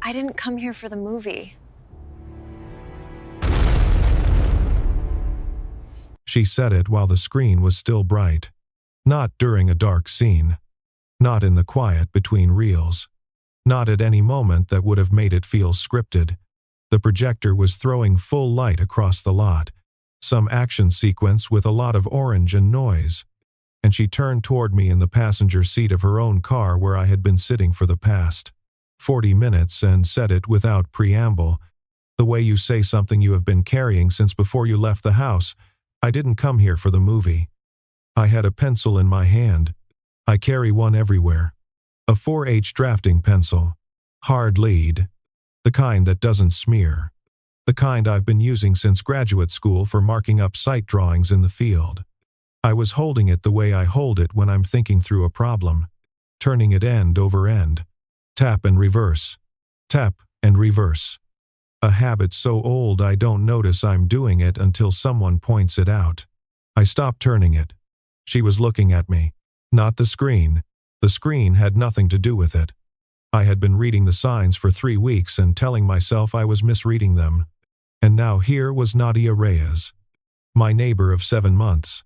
I didn't come here for the movie. She said it while the screen was still bright. Not during a dark scene. Not in the quiet between reels. Not at any moment that would have made it feel scripted. The projector was throwing full light across the lot. Some action sequence with a lot of orange and noise. And she turned toward me in the passenger seat of her own car where I had been sitting for the past 40 minutes and said it without preamble. The way you say something you have been carrying since before you left the house. I didn't come here for the movie. I had a pencil in my hand. I carry one everywhere. A 4H drafting pencil. Hard lead. The kind that doesn't smear. The kind I've been using since graduate school for marking up site drawings in the field. I was holding it the way I hold it when I'm thinking through a problem. Turning it end over end. Tap and reverse. Tap and reverse. A habit so old I don't notice I'm doing it until someone points it out. I stopped turning it. She was looking at me. Not the screen. The screen had nothing to do with it. I had been reading the signs for 3 weeks and telling myself I was misreading them. And now here was Nadia Reyes, my neighbor of 7 months,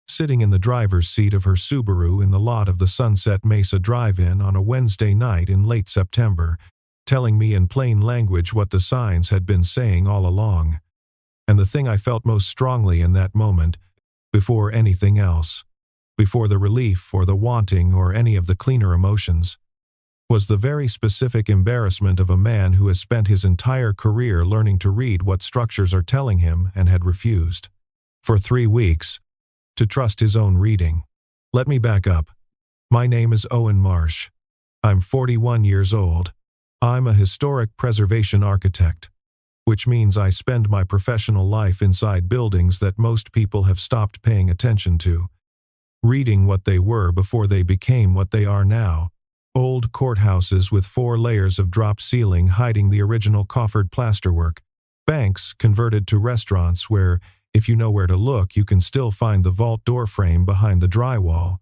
sitting in the driver's seat of her Subaru in the lot of the Sunset Mesa Drive-In on a Wednesday night in late September, telling me in plain language what the signs had been saying all along. And the thing I felt most strongly in that moment, before anything else, before the relief or the wanting or any of the cleaner emotions, was the very specific embarrassment of a man who has spent his entire career learning to read what structures are telling him and had refused, for 3 weeks, to trust his own reading. Let me back up. My name is Owen Marsh. I'm 41 years old. I'm a historic preservation architect, which means I spend my professional life inside buildings that most people have stopped paying attention to, reading what they were before they became what they are now. Old courthouses with 4 layers of drop ceiling hiding the original coffered plasterwork. Banks converted to restaurants where, if you know where to look, you can still find the vault door frame behind the drywall.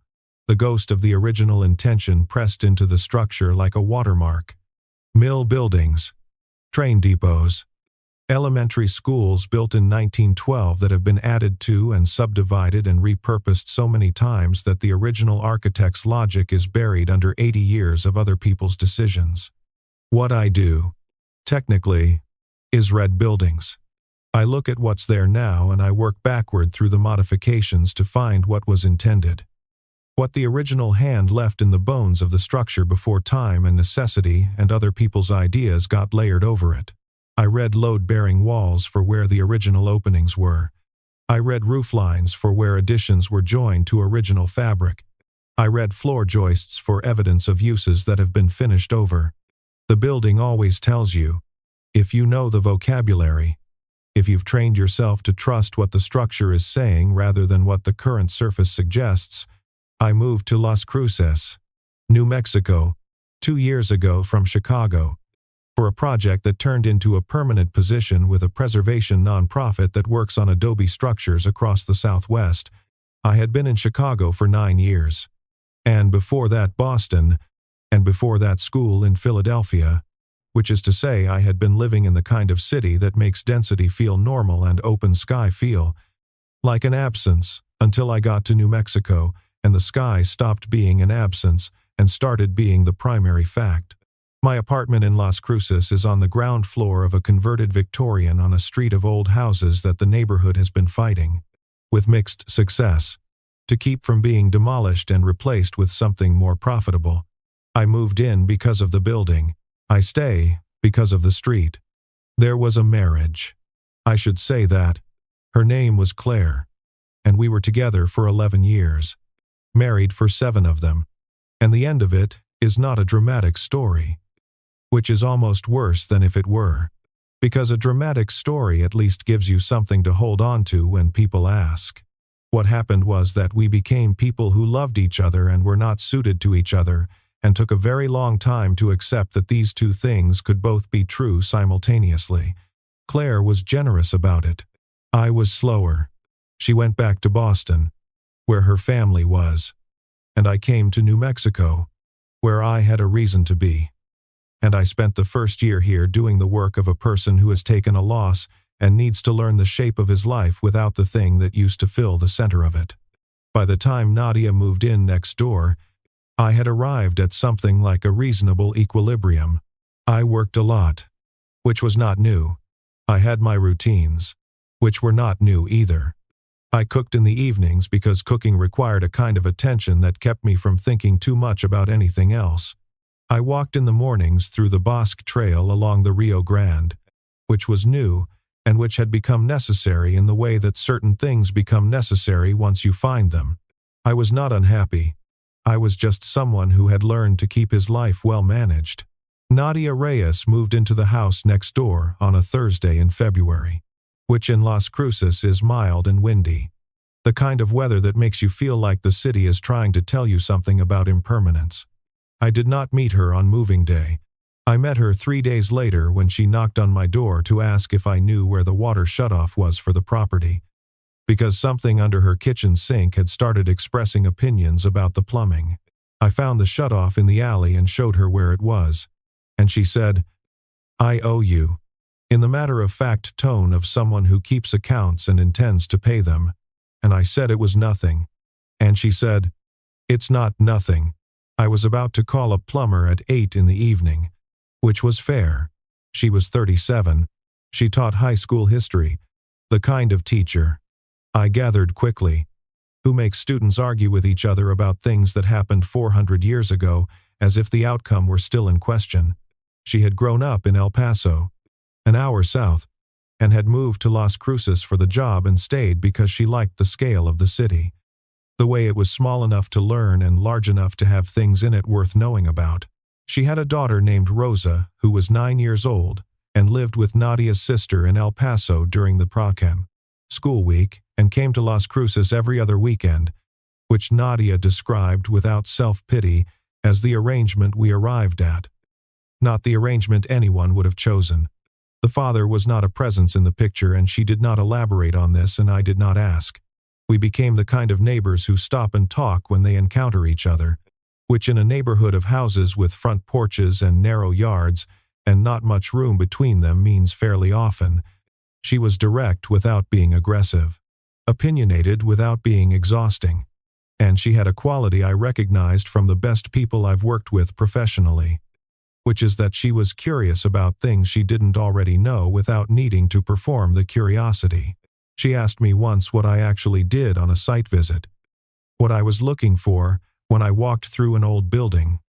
The ghost of the original intention pressed into the structure like a watermark. Mill buildings. Train depots. Elementary schools built in 1912 that have been added to and subdivided and repurposed so many times that the original architect's logic is buried under 80 years of other people's decisions. What I do, technically, is read buildings. I look at what's there now and I work backward through the modifications to find what was intended. What the original hand left in the bones of the structure before time and necessity and other people's ideas got layered over it. I read load-bearing walls for where the original openings were. I read roof lines for where additions were joined to original fabric. I read floor joists for evidence of uses that have been finished over. The building always tells you, if you know the vocabulary, if you've trained yourself to trust what the structure is saying rather than what the current surface suggests. I moved to Las Cruces, New Mexico, 2 years ago from Chicago, for a project that turned into a permanent position with a preservation nonprofit that works on adobe structures across the Southwest. I had been in Chicago for 9 years. And before that Boston, and before that school in Philadelphia, which is to say I had been living in the kind of city that makes density feel normal and open sky feel like an absence until I got to New Mexico and the sky stopped being an absence and started being the primary fact. My apartment in Las Cruces is on the ground floor of a converted Victorian on a street of old houses that the neighborhood has been fighting, with mixed success, to keep from being demolished and replaced with something more profitable. I moved in because of the building. I stay because of the street. There was a marriage. I should say that. Her name was Claire, and we were together for 11 years, married for 7 of them, and the end of it is not a dramatic story. Which is almost worse than if it were, because a dramatic story at least gives you something to hold on to when people ask. What happened was that we became people who loved each other and were not suited to each other, and took a very long time to accept that these 2 things could both be true simultaneously. Claire was generous about it. I was slower. She went back to Boston, where her family was, and I came to New Mexico, where I had a reason to be. and I spent the first year here doing the work of a person who has taken a loss and needs to learn the shape of his life without the thing that used to fill the center of it. By the time Nadia moved in next door, I had arrived at something like a reasonable equilibrium. I worked a lot, which was not new. I had my routines, which were not new either. I cooked in the evenings because cooking required a kind of attention that kept me from thinking too much about anything else. I walked in the mornings through the Bosque Trail along the Rio Grande, which was new and which had become necessary in the way that certain things become necessary once you find them. I was not unhappy. I was just someone who had learned to keep his life well managed. Nadia Reyes moved into the house next door on a Thursday in February, which in Las Cruces is mild and windy. The kind of weather that makes you feel like the city is trying to tell you something about impermanence. I did not meet her on moving day. I met her 3 days later when she knocked on my door to ask if I knew where the water shutoff was for the property, because something under her kitchen sink had started expressing opinions about the plumbing. I found the shutoff in the alley and showed her where it was, and she said, "I owe you," in the matter-of-fact tone of someone who keeps accounts and intends to pay them, and I said it was nothing, and she said, "It's not nothing." I was about to call a plumber at 8 in the evening, which was fair. She was 37. She taught high school history, the kind of teacher, I gathered quickly, who makes students argue with each other about things that happened 400 years ago as if the outcome were still in question. She had grown up in El Paso, an hour south, and had moved to Las Cruces for the job and stayed because she liked the scale of the city, the way it was small enough to learn and large enough to have things in it worth knowing about. She had a daughter named Rosa, who was 9 years old, and lived with Nadia's sister in El Paso during the Prochem school week and came to Las Cruces every other weekend, which Nadia described without self-pity as the arrangement we arrived at. Not the arrangement anyone would have chosen. The father was not a presence in the picture, and she did not elaborate on this, and I did not ask. We became the kind of neighbors who stop and talk when they encounter each other, which in a neighborhood of houses with front porches and narrow yards and not much room between them means fairly often. She was direct without being aggressive, opinionated without being exhausting, and she had a quality I recognized from the best people I've worked with professionally, which is that she was curious about things she didn't already know without needing to perform the curiosity. She asked me once what I actually did on a site visit, what I was looking for when I walked through an old building,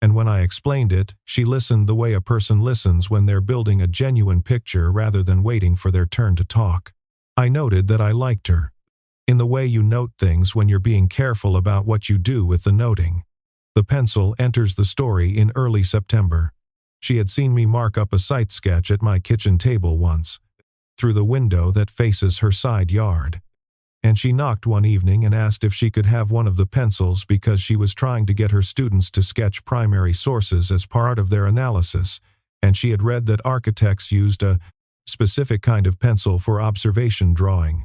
and when I explained it, she listened the way a person listens when they're building a genuine picture rather than waiting for their turn to talk. I noted that I liked her, in the way you note things when you're being careful about what you do with the noting. The pencil enters the story in early September. She had seen me mark up a site sketch at my kitchen table once, through the window that faces her side yard, and she knocked one evening and asked if she could have one of the pencils because she was trying to get her students to sketch primary sources as part of their analysis, and she had read that architects used a specific kind of pencil for observation drawing,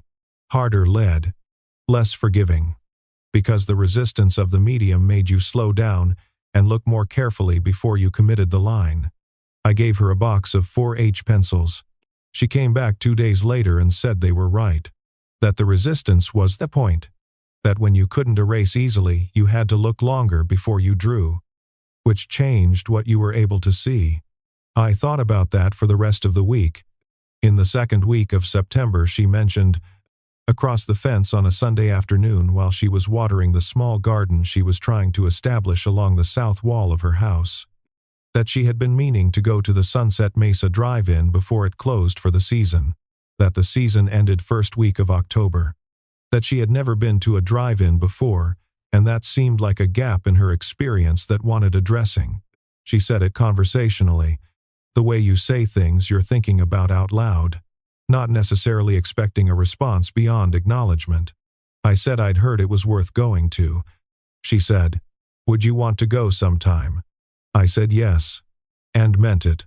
harder lead, less forgiving, because the resistance of the medium made you slow down and look more carefully before you committed the line. I gave her a box of 4H pencils. She came back 2 days later and said they were right, that the resistance was the point, that when you couldn't erase easily, you had to look longer before you drew, which changed what you were able to see. I thought about that for the rest of the week. In the second week of September, she mentioned, across the fence on a Sunday afternoon while she was watering the small garden she was trying to establish along the south wall of her house, that she had been meaning to go to the Sunset Mesa Drive-In before it closed for the season, that the season ended first week of October, that she had never been to a drive-in before, and that seemed like a gap in her experience that wanted addressing. She said it conversationally, the way you say things you're thinking about out loud, not necessarily expecting a response beyond acknowledgement. I said I'd heard it was worth going to. She said, "Would you want to go sometime?" I said yes, and meant it,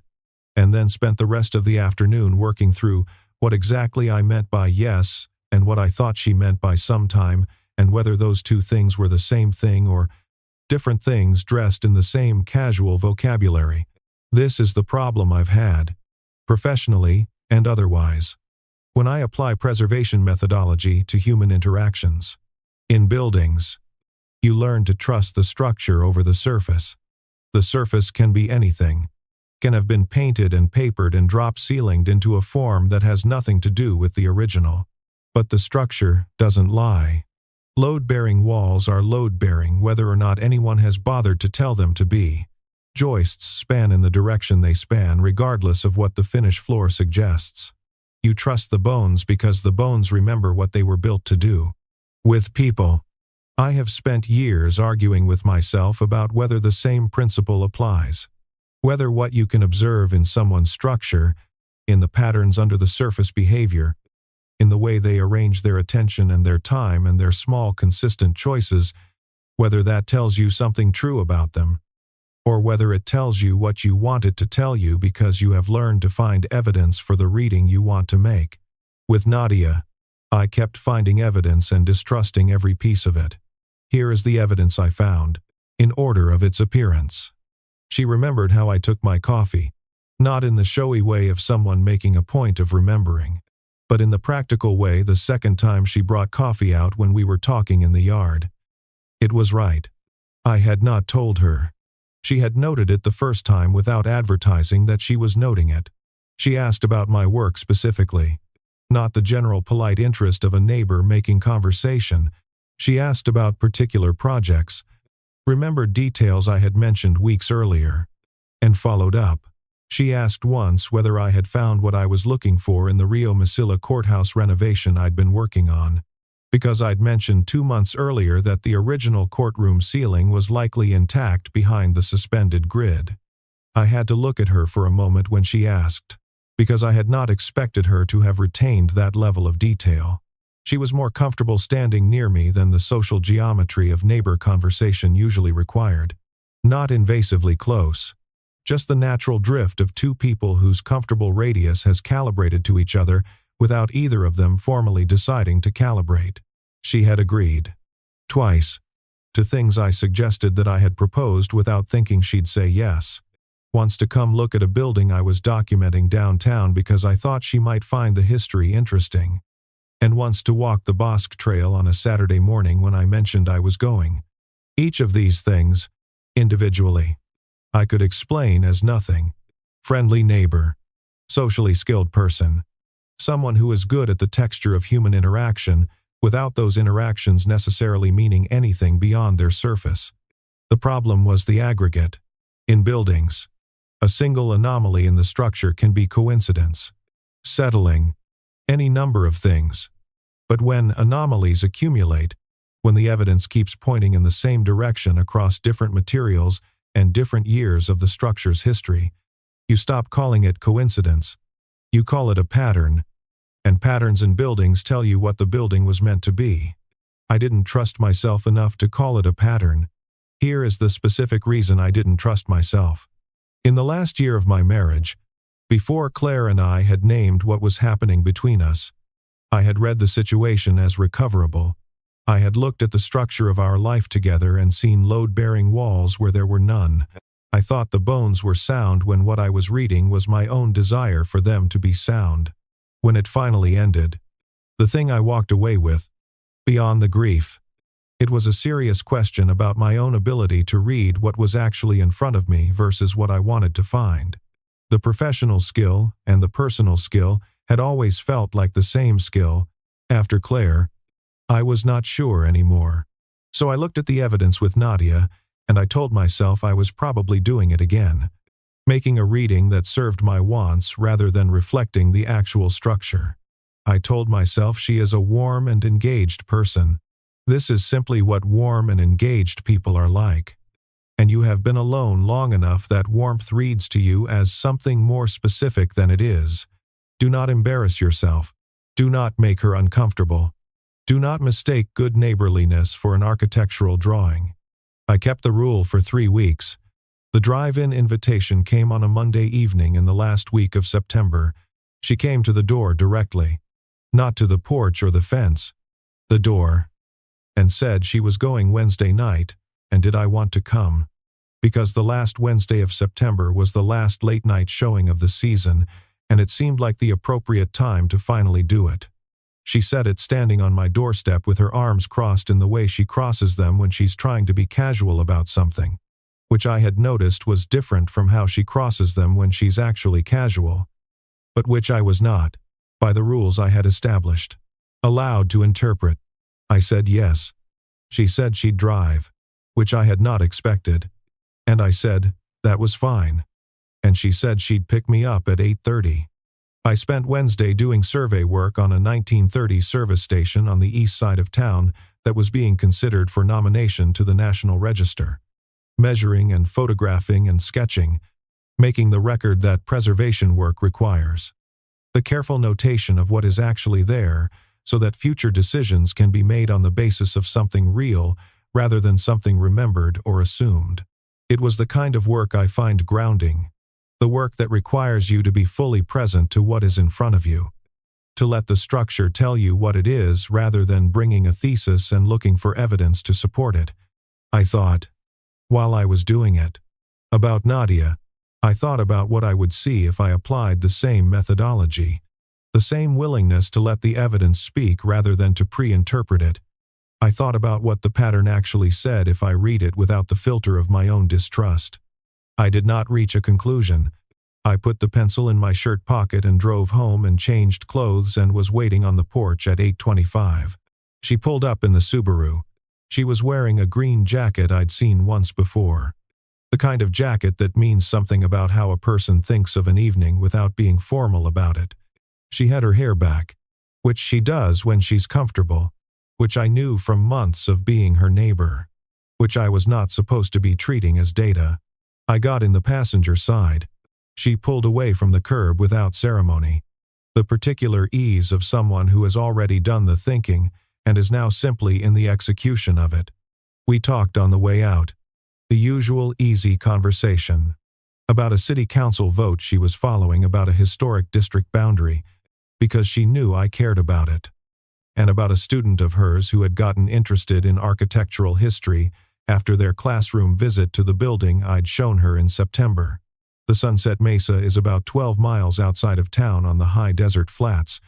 and then spent the rest of the afternoon working through what exactly I meant by yes and what I thought she meant by sometime, and whether those two things were the same thing or different things dressed in the same casual vocabulary. This is the problem I've had, professionally and otherwise, when I apply preservation methodology to human interactions. In buildings, you learn to trust the structure over the surface. The surface can be anything, can have been painted and papered and drop-ceilinged into a form that has nothing to do with the original. But the structure doesn't lie. Load-bearing walls are load-bearing whether or not anyone has bothered to tell them to be. Joists span in the direction they span regardless of what the finished floor suggests. You trust the bones because the bones remember what they were built to do. With people, I have spent years arguing with myself about whether the same principle applies. Whether what you can observe in someone's structure, in the patterns under the surface behavior, in the way they arrange their attention and their time and their small consistent choices, whether that tells you something true about them, or whether it tells you what you want it to tell you because you have learned to find evidence for the reading you want to make. With Nadia, I kept finding evidence and distrusting every piece of it. Here is the evidence I found, in order of its appearance. She remembered how I took my coffee, not in the showy way of someone making a point of remembering, but in the practical way the second time she brought coffee out when we were talking in the yard. It was right. I had not told her. She had noted it the first time without advertising that she was noting it. She asked about my work specifically, not the general polite interest of a neighbor making conversation. She asked about particular projects, remembered details I had mentioned weeks earlier, and followed up. She asked once whether I had found what I was looking for in the Rio Mesilla courthouse renovation I'd been working on, because I'd mentioned 2 months earlier that the original courtroom ceiling was likely intact behind the suspended grid. I had to look at her for a moment when she asked, because I had not expected her to have retained that level of detail. She was more comfortable standing near me than the social geometry of neighbor conversation usually required. Not invasively close, just the natural drift of two people whose comfortable radius has calibrated to each other without either of them formally deciding to calibrate. She had agreed, twice, to things I suggested that I had proposed without thinking she'd say yes. Once to come look at a building I was documenting downtown because I thought she might find the history interesting. And once to walk the Bosque Trail on a Saturday morning when I mentioned I was going. Each of these things, individually, I could explain as nothing. Friendly neighbor, socially skilled person, someone who is good at the texture of human interaction without those interactions necessarily meaning anything beyond their surface. The problem was the aggregate. In buildings, a single anomaly in the structure can be coincidence, settling, any number of things. But when anomalies accumulate, when the evidence keeps pointing in the same direction across different materials and different years of the structure's history, you stop calling it coincidence. You call it a pattern, and patterns in buildings tell you what the building was meant to be. I didn't trust myself enough to call it a pattern. Here is the specific reason I didn't trust myself. In the last year of my marriage, before Claire and I had named what was happening between us, I had read the situation as recoverable. I had looked at the structure of our life together and seen load-bearing walls where there were none. I thought the bones were sound when what I was reading was my own desire for them to be sound. When it finally ended, the thing I walked away with, beyond the grief, it was a serious question about my own ability to read what was actually in front of me versus what I wanted to find. The professional skill and the personal skill had always felt like the same skill. After Claire, I was not sure anymore. So I looked at the evidence with Nadia, and I told myself I was probably doing it again, making a reading that served my wants rather than reflecting the actual structure. I told myself she is a warm and engaged person. This is simply what warm and engaged people are like. And you have been alone long enough that warmth reads to you as something more specific than it is. Do not embarrass yourself. Do not make her uncomfortable. Do not mistake good neighborliness for an architectural drawing. I kept the rule for 3 weeks. The drive-in invitation came on a Monday evening in the last week of September. She came to the door directly, not to the porch or the fence, the door, and said she was going Wednesday night, and did I want to come? because the last Wednesday of September was the last late-night showing of the season, and it seemed like the appropriate time to finally do it. She said it standing on my doorstep with her arms crossed in the way she crosses them when she's trying to be casual about something, which I had noticed was different from how she crosses them when she's actually casual, but which I was not, by the rules I had established. Allowed to interpret. I said yes. She said she'd drive, which I had not expected, and I said that was fine, and she said she'd pick me up at 8:30. I spent Wednesday doing survey work on a 1930 service station on the east side of town that was being considered for nomination to the National Register, measuring and photographing and sketching, making the record that preservation work requires. The careful notation of what is actually there so that future decisions can be made on the basis of something real rather than something remembered or assumed. It was the kind of work I find grounding, the work that requires you to be fully present to what is in front of you, to let the structure tell you what it is rather than bringing a thesis and looking for evidence to support it. I thought, while I was doing it, about Nadia. I thought about what I would see if I applied the same methodology, the same willingness to let the evidence speak rather than to pre-interpret it. I thought about what the pattern actually said if I read it without the filter of my own distrust. I did not reach a conclusion. I put the pencil in my shirt pocket and drove home and changed clothes and was waiting on the porch at 8:25. She pulled up in the Subaru. She was wearing a green jacket I'd seen once before. The kind of jacket that means something about how a person thinks of an evening without being formal about it. She had her hair back, which she does when she's comfortable, which I knew from months of being her neighbor, which I was not supposed to be treating as data. I got in the passenger side. She pulled away from the curb without ceremony. The particular ease of someone who has already done the thinking and is now simply in the execution of it. We talked on the way out. The usual easy conversation. About a city council vote she was following about a historic district boundary, because she knew I cared about it. And about a student of hers who had gotten interested in architectural history after their classroom visit to the building I'd shown her in September. The Sunset Mesa is about 12 miles outside of town on the high desert flats,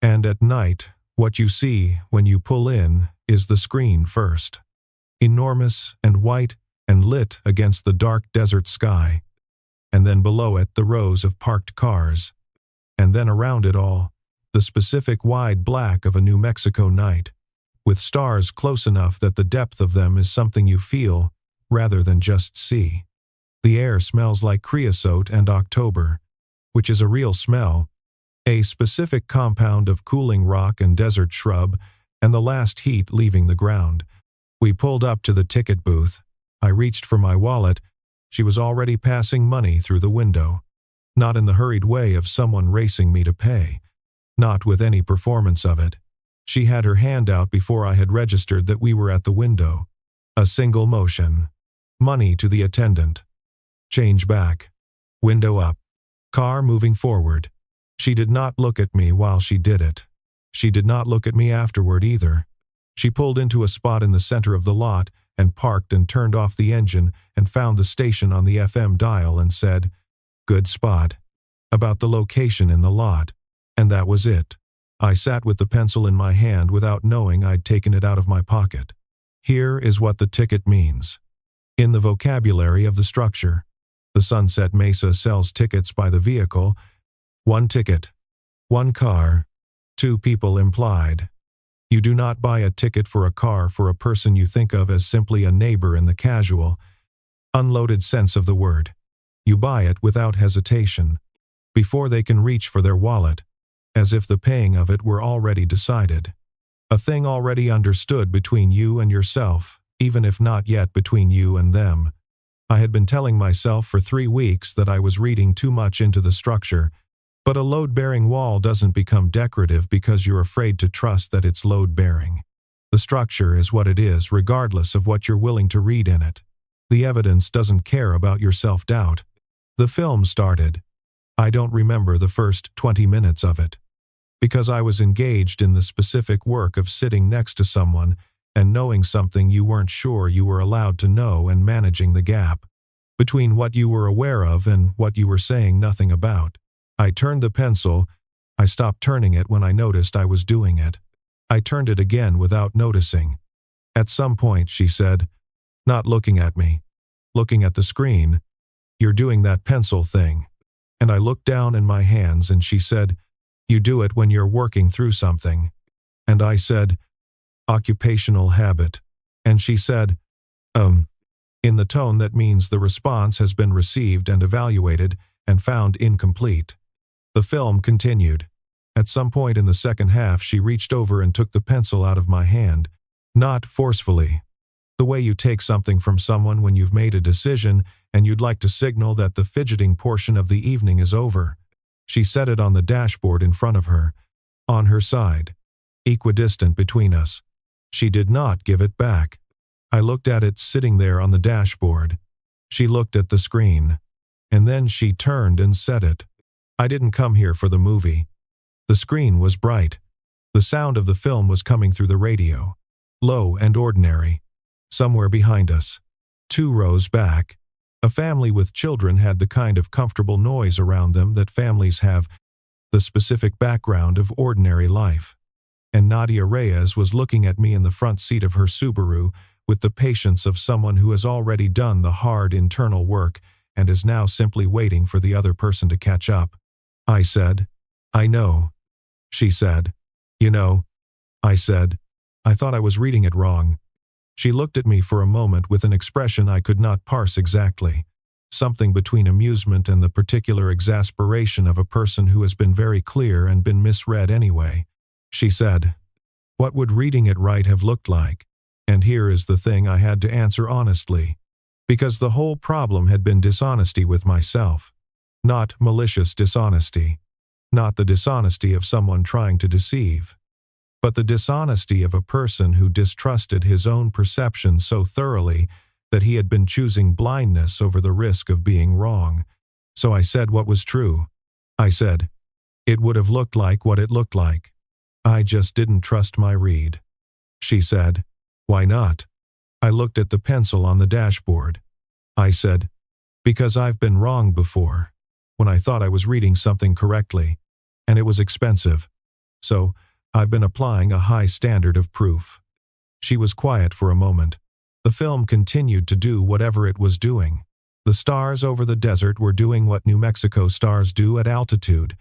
and at night, what you see when you pull in is the screen first. Enormous and white and lit against the dark desert sky, and then below it the rows of parked cars, and then around it all, the specific wide black of a New Mexico night, with stars close enough that the depth of them is something you feel rather than just see. The air smells like creosote and October, which is a real smell, a specific compound of cooling rock and desert shrub, and the last heat leaving the ground. We pulled up to the ticket booth. I reached for my wallet. She was already passing money through the window, not in the hurried way of someone racing me to pay, not with any performance of it. She had her hand out before I had registered that we were at the window. A single motion. Money to the attendant. Change back. Window up. Car moving forward. She did not look at me while she did it. She did not look at me afterward either. She pulled into a spot in the center of the lot and parked and turned off the engine and found the station on the FM dial and said, "Good spot," about the location in the lot, and that was it. I sat with the pencil in my hand without knowing I'd taken it out of my pocket. Here is what the ticket means. In the vocabulary of the structure, the Sunset Mesa sells tickets by the vehicle. One ticket. One car. Two people implied. You do not buy a ticket for a car for a person you think of as simply a neighbor in the casual, unloaded sense of the word. You buy it without hesitation, before they can reach for their wallet, as if the paying of it were already decided. A thing already understood between you and yourself, even if not yet between you and them. I had been telling myself for 3 weeks that I was reading too much into the structure, but a load-bearing wall doesn't become decorative because you're afraid to trust that it's load-bearing. The structure is what it is regardless of what you're willing to read in it. The evidence doesn't care about your self-doubt. The film started. I don't remember the first 20 minutes of it, because I was engaged in the specific work of sitting next to someone and knowing something you weren't sure you were allowed to know and managing the gap. between what you were aware of and what you were saying nothing about. I turned the pencil. I stopped turning it when I noticed I was doing it. I turned it again without noticing. At some point, she said, not looking at me, looking at the screen, "You're doing that pencil thing." And I looked down in my hands and she said, "You do it when you're working through something." And I said, "Occupational habit." And she said, in the tone that means the response has been received and evaluated and found incomplete. The film continued. At some point in the second half, she reached over and took the pencil out of my hand, not forcefully. The way you take something from someone when you've made a decision and you'd like to signal that the fidgeting portion of the evening is over. She set it on the dashboard in front of her, on her side, equidistant between us. She did not give it back. I looked at it sitting there on the dashboard. She looked at the screen. And then she turned and said it. "I didn't come here for the movie." The screen was bright. The sound of the film was coming through the radio, low and ordinary. Somewhere behind us, 2 rows back, a family with children had the kind of comfortable noise around them that families have, the specific background of ordinary life. And Nadia Reyes was looking at me in the front seat of her Subaru with the patience of someone who has already done the hard internal work and is now simply waiting for the other person to catch up. I said, "I know." She said, "You know." I said, "I thought I was reading it wrong." She looked at me for a moment with an expression I could not parse exactly, something between amusement and the particular exasperation of a person who has been very clear and been misread anyway. She said, "What would reading it right have looked like?" And here is the thing I had to answer honestly, because the whole problem had been dishonesty with myself. Not malicious dishonesty, not the dishonesty of someone trying to deceive, but the dishonesty of a person who distrusted his own perception so thoroughly that he had been choosing blindness over the risk of being wrong. So I said what was true. I said, "It would have looked like what it looked like. I just didn't trust my read." She said, "Why not?" I looked at the pencil on the dashboard. I said, "Because I've been wrong before, when I thought I was reading something correctly, and it was expensive. So, I've been applying a high standard of proof." She was quiet for a moment. The film continued to do whatever it was doing. The stars over the desert were doing what New Mexico stars do at altitude,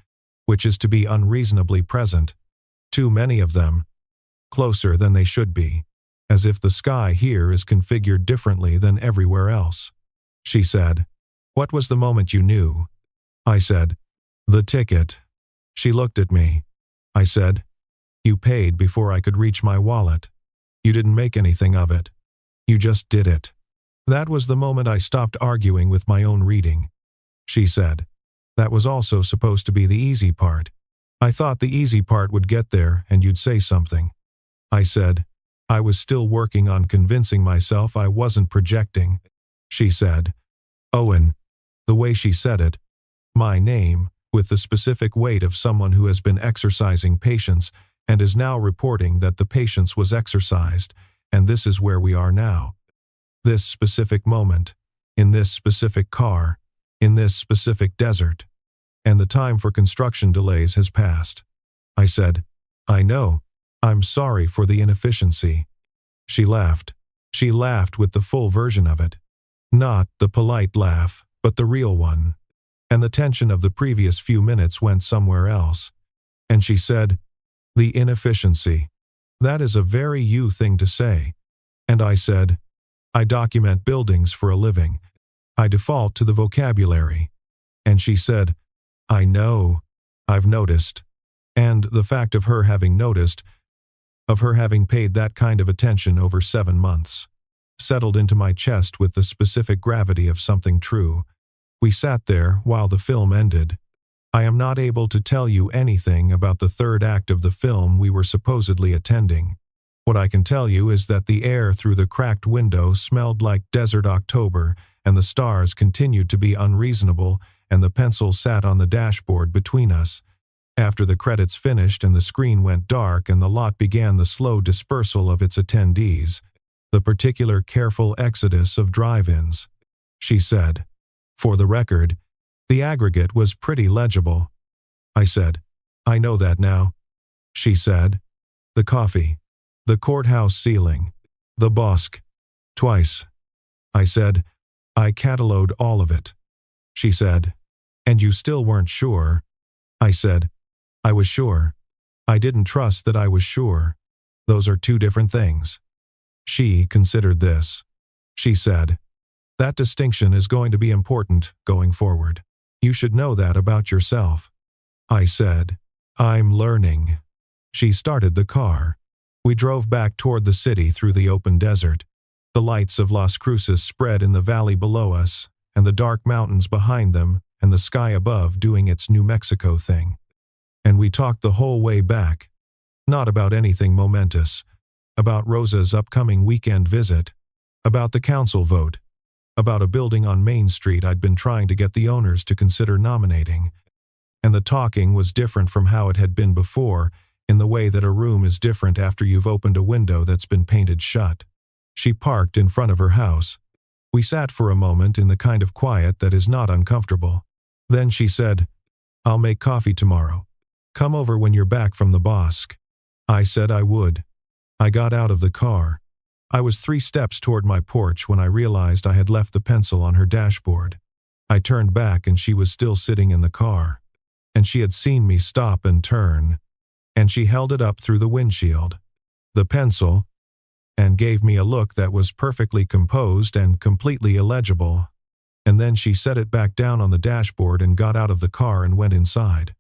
which is to be unreasonably present. Too many of them. Closer than they should be. As if the sky here is configured differently than everywhere else. She said, "What was the moment you knew?" I said, "The ticket." She looked at me. I said, "You paid before I could reach my wallet. You didn't make anything of it. You just did it." That was the moment I stopped arguing with my own reading. She said, "That was also supposed to be the easy part. I thought the easy part would get there and you'd say something." I said, "I was still working on convincing myself I wasn't projecting." She said, "Owen." The way she said it, my name, with the specific weight of someone who has been exercising patience and is now reporting that the patience was exercised, and this is where we are now. This specific moment, in this specific car, in this specific desert, and the time for construction delays has passed. I said, "I know. I'm sorry for the inefficiency." She laughed. She laughed with the full version of it. Not the polite laugh, but the real one. And the tension of the previous few minutes went somewhere else. And she said, "The inefficiency. That is a very you thing to say." And I said, "I document buildings for a living. I default to the vocabulary." And she said, "I know. I've noticed." And the fact of her having noticed, of her having paid that kind of attention over 7 months, settled into my chest with the specific gravity of something true. We sat there while the film ended. I am not able to tell you anything about the third act of the film we were supposedly attending. What I can tell you is that the air through the cracked window smelled like desert October, and the stars continued to be unreasonable, and the pencil sat on the dashboard between us. After the credits finished and the screen went dark and the lot began the slow dispersal of its attendees, the particular careful exodus of drive-ins. she said. For the record, the aggregate was pretty legible. I said, I know that now. She said, the coffee, the courthouse ceiling, the bosque, twice. I said, I catalogued all of it. She said, and you still weren't sure? I said, I was sure. I didn't trust that I was sure. Those are two different things. She considered this. She said, that distinction is going to be important going forward. You should know that about yourself. I said, I'm learning. She started the car. We drove back toward the city through the open desert. The lights of Las Cruces spread in the valley below us, and the dark mountains behind them, and the sky above doing its New Mexico thing. And we talked the whole way back. Not about anything momentous. About Rosa's upcoming weekend visit. About the council vote. About a building on Main Street I'd been trying to get the owners to consider nominating. And the talking was different from how it had been before, in the way that a room is different after you've opened a window that's been painted shut. She parked in front of her house. We sat for a moment in the kind of quiet that is not uncomfortable. Then she said, I'll make coffee tomorrow. Come over when you're back from the bosque. I said I would. I got out of the car. I was 3 steps toward my porch when I realized I had left the pencil on her dashboard. I turned back and she was still sitting in the car. And she had seen me stop and turn. And she held it up through the windshield. The pencil, and gave me a look that was perfectly composed and completely illegible. And then she set it back down on the dashboard and got out of the car and went inside.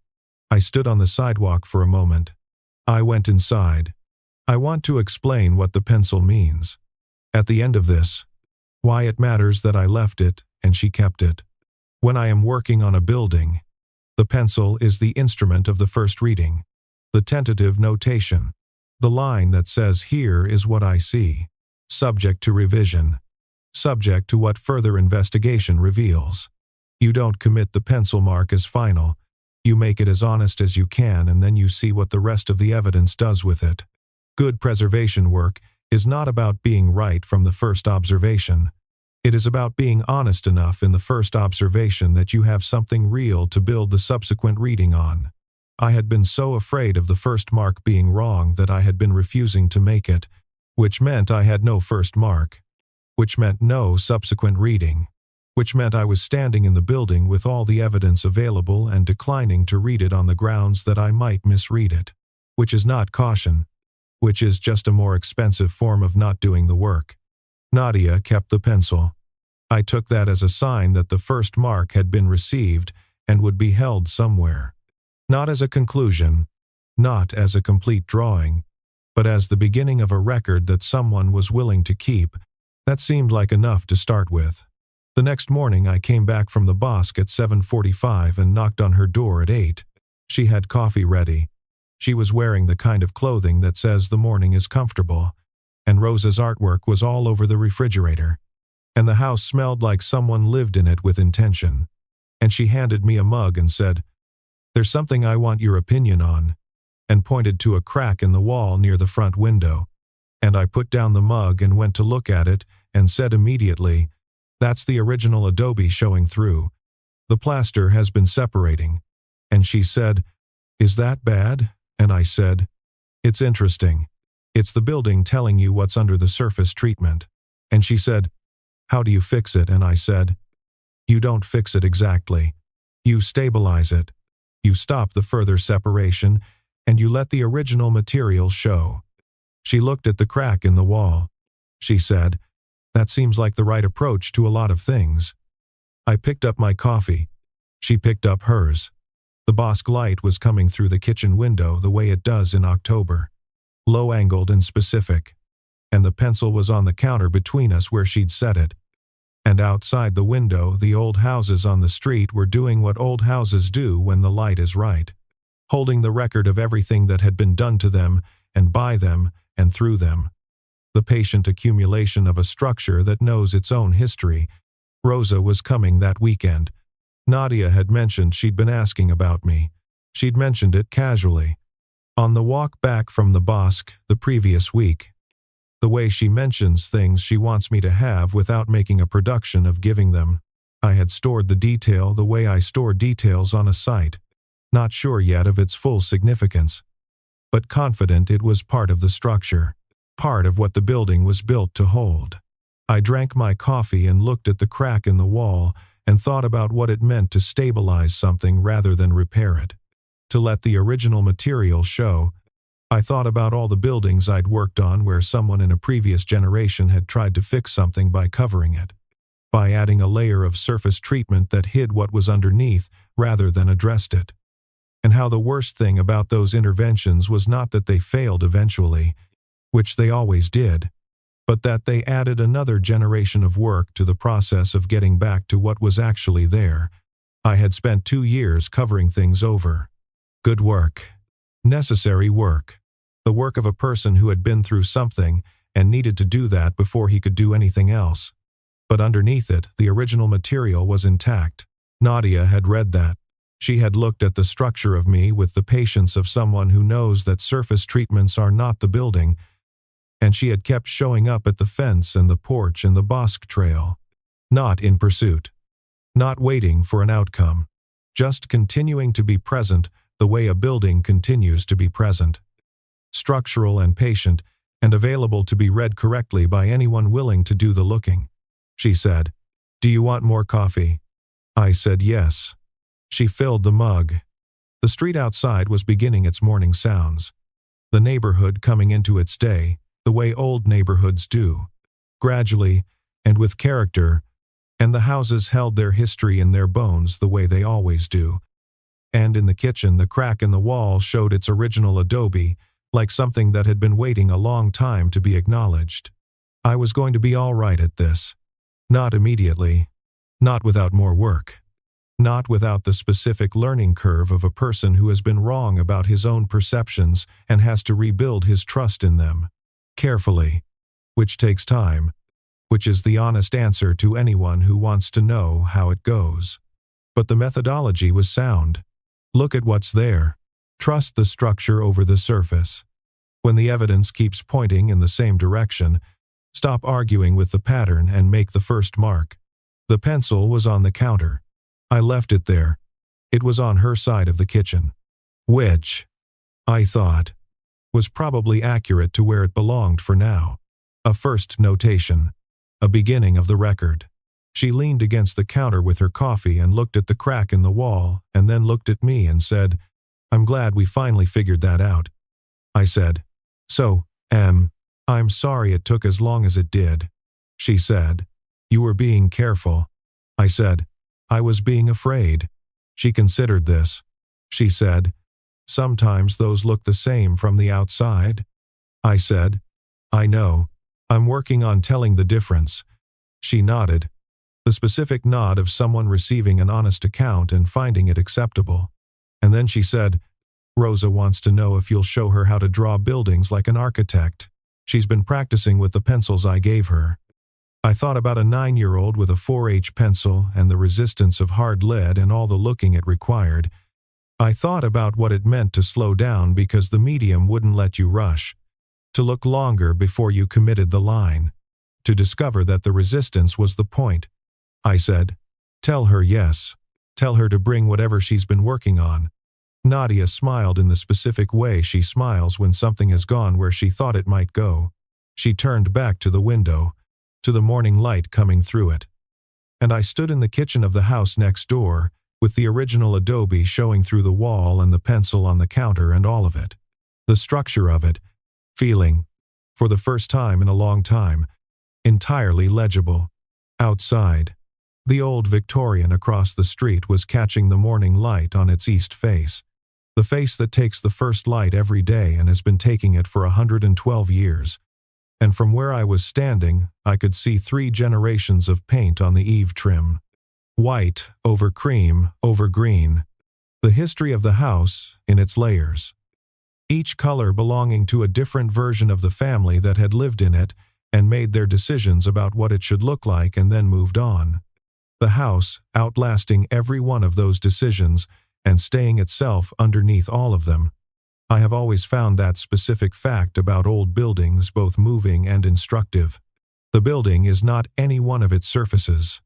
I stood on the sidewalk for a moment. I went inside. I want to explain what the pencil means. At the end of this, why it matters that I left it and she kept it. When I am working on a building, the pencil is the instrument of the first reading, the tentative notation, the line that says here is what I see, subject to revision, subject to what further investigation reveals. You don't commit the pencil mark as final. You make it as honest as you can and then you see what the rest of the evidence does with it. Good preservation work is not about being right from the first observation. It is about being honest enough in the first observation that you have something real to build the subsequent reading on. I had been so afraid of the first mark being wrong that I had been refusing to make it, which meant I had no first mark, which meant no subsequent reading, which meant I was standing in the building with all the evidence available and declining to read it on the grounds that I might misread it, which is not caution, which is just a more expensive form of not doing the work. Nadia kept the pencil. I took that as a sign that the first mark had been received and would be held somewhere. Not as a conclusion, not as a complete drawing, but as the beginning of a record that someone was willing to keep. That seemed like enough to start with. The next morning I came back from the bosque at 7:45 and knocked on her door at 8. She had coffee ready. She was wearing the kind of clothing that says the morning is comfortable, and Rosa's artwork was all over the refrigerator, and the house smelled like someone lived in it with intention. And she handed me a mug and said, "There's something I want your opinion on," and pointed to a crack in the wall near the front window. And I put down the mug and went to look at it and said immediately, "That's the original adobe showing through. The plaster has been separating." And she said, "Is that bad?" And I said, "It's interesting. It's the building telling you what's under the surface treatment." And she said, "How do you fix it?" And I said, "You don't fix it exactly. You stabilize it. You stop the further separation, and you let the original material show." She looked at the crack in the wall. She said, "That seems like the right approach to a lot of things." I picked up my coffee. She picked up hers. The Bosque light was coming through the kitchen window the way it does in October, low-angled and specific, and the pencil was on the counter between us where she'd set it. And outside the window, the old houses on the street were doing what old houses do when the light is right, holding the record of everything that had been done to them and by them and through them. The patient accumulation of a structure that knows its own history. Rosa was coming that weekend. Nadia had mentioned she'd been asking about me. She'd mentioned it casually. On the walk back from the Bosque the previous week. The way she mentions things she wants me to have without making a production of giving them. I had stored the detail the way I store details on a site, not sure yet of its full significance, but confident it was part of the structure, part of what the building was built to hold. I drank my coffee and looked at the crack in the wall and thought about what it meant to stabilize something rather than repair it, to let the original material show. I thought about all the buildings I'd worked on where someone in a previous generation had tried to fix something by covering it, by adding a layer of surface treatment that hid what was underneath rather than addressed it. And how the worst thing about those interventions was not that they failed eventually, which they always did, but that they added another generation of work to the process of getting back to what was actually there. I had spent 2 years covering things over. Good work. Necessary work. The work of a person who had been through something and needed to do that before he could do anything else. But underneath it, the original material was intact. Nadia had read that. She had looked at the structure of me with the patience of someone who knows that surface treatments are not the building, and she had kept showing up at the fence and the porch and the bosque trail. Not in pursuit. Not waiting for an outcome. Just continuing to be present the way a building continues to be present. Structural and patient, and available to be read correctly by anyone willing to do the looking. She said, "Do you want more coffee?" I said yes. She filled the mug. The street outside was beginning its morning sounds. The neighborhood coming into its day, the way old neighborhoods do. Gradually, and with character, and the houses held their history in their bones the way they always do. And in the kitchen, the crack in the wall showed its original adobe, like something that had been waiting a long time to be acknowledged. I was going to be all right at this. Not immediately. Not without more work. Not without the specific learning curve of a person who has been wrong about his own perceptions and has to rebuild his trust in them. Carefully. Which takes time. Which is the honest answer to anyone who wants to know how it goes. But the methodology was sound. Look at what's there. Trust the structure over the surface. When the evidence keeps pointing in the same direction, stop arguing with the pattern and make the first mark. The pencil was on the counter. I left it there. It was on her side of the kitchen. Which, I thought, was probably accurate to where it belonged for now. A first notation. A beginning of the record. She leaned against the counter with her coffee and looked at the crack in the wall and then looked at me and said, "I'm glad we finally figured that out." I said, "So, I'm sorry it took as long as it did." She said, "You were being careful." I said, "I was being afraid." She considered this. She said, "Sometimes those look the same from the outside." I said, "I know. I'm working on telling the difference." She nodded. The specific nod of someone receiving an honest account and finding it acceptable. And then she said, "Rosa wants to know if you'll show her how to draw buildings like an architect. She's been practicing with the pencils I gave her." I thought about a 9-year-old with a 4H pencil and the resistance of hard lead and all the looking it required. I thought about what it meant to slow down because the medium wouldn't let you rush. To look longer before you committed the line. To discover that the resistance was the point. I said, "Tell her yes. Tell her to bring whatever she's been working on." Nadia smiled in the specific way she smiles when something has gone where she thought it might go. She turned back to the window, to the morning light coming through it. And I stood in the kitchen of the house next door, with the original adobe showing through the wall and the pencil on the counter and all of it. The structure of it, feeling, for the first time in a long time, entirely legible. Outside, the old Victorian across the street was catching the morning light on its east face. The face that takes the first light every day and has been taking it for 112 years. And from where I was standing, I could see 3 generations of paint on the eave trim. White, over cream, over green. The history of the house in its layers. Each color belonging to a different version of the family that had lived in it and made their decisions about what it should look like and then moved on. The house outlasting every one of those decisions and staying itself underneath all of them. I have always found that specific fact about old buildings both moving and instructive. The building is not any one of its surfaces.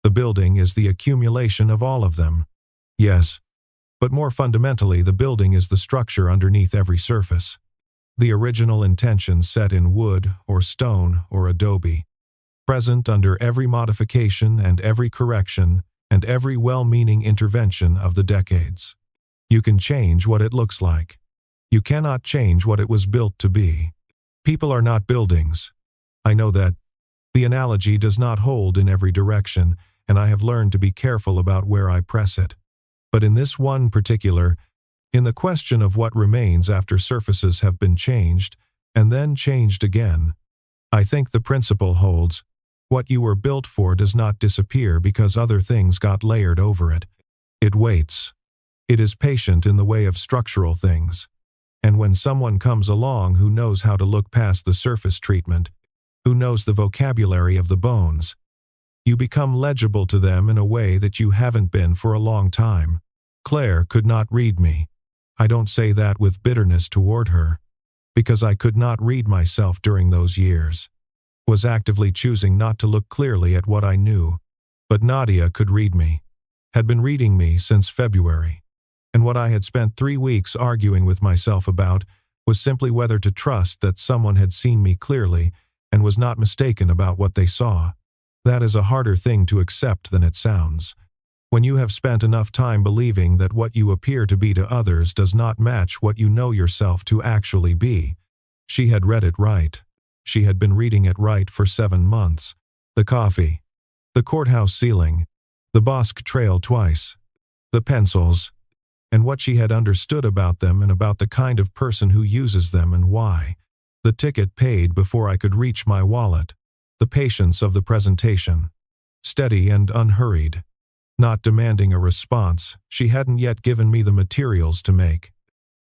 The building is the accumulation of all of them. Yes, but more fundamentally, the building is the structure underneath every surface. The original intention set in wood or stone or adobe, present under every modification and every correction and every well-meaning intervention of the decades. You can change what it looks like. You cannot change what it was built to be. People are not buildings. I know that. The analogy does not hold in every direction, and I have learned to be careful about where I press it. But in this one particular, in the question of what remains after surfaces have been changed, and then changed again, I think the principle holds. What you were built for does not disappear because other things got layered over it. It waits. It is patient in the way of structural things. And when someone comes along who knows how to look past the surface treatment, who knows the vocabulary of the bones, you become legible to them in a way that you haven't been for a long time. Claire could not read me. I don't say that with bitterness toward her, because I could not read myself during those years. Was actively choosing not to look clearly at what I knew. But Nadia could read me, had been reading me since February. And what I had spent 3 weeks arguing with myself about was simply whether to trust that someone had seen me clearly and was not mistaken about what they saw. That is a harder thing to accept than it sounds. When you have spent enough time believing that what you appear to be to others does not match what you know yourself to actually be. She had read it right. She had been reading it right for 7 months. The coffee. The courthouse ceiling. The Bosque Trail twice. The pencils. And what she had understood about them and about the kind of person who uses them and why. The ticket paid before I could reach my wallet. The patience of the presentation. Steady and unhurried. Not demanding a response, she hadn't yet given me the materials to make.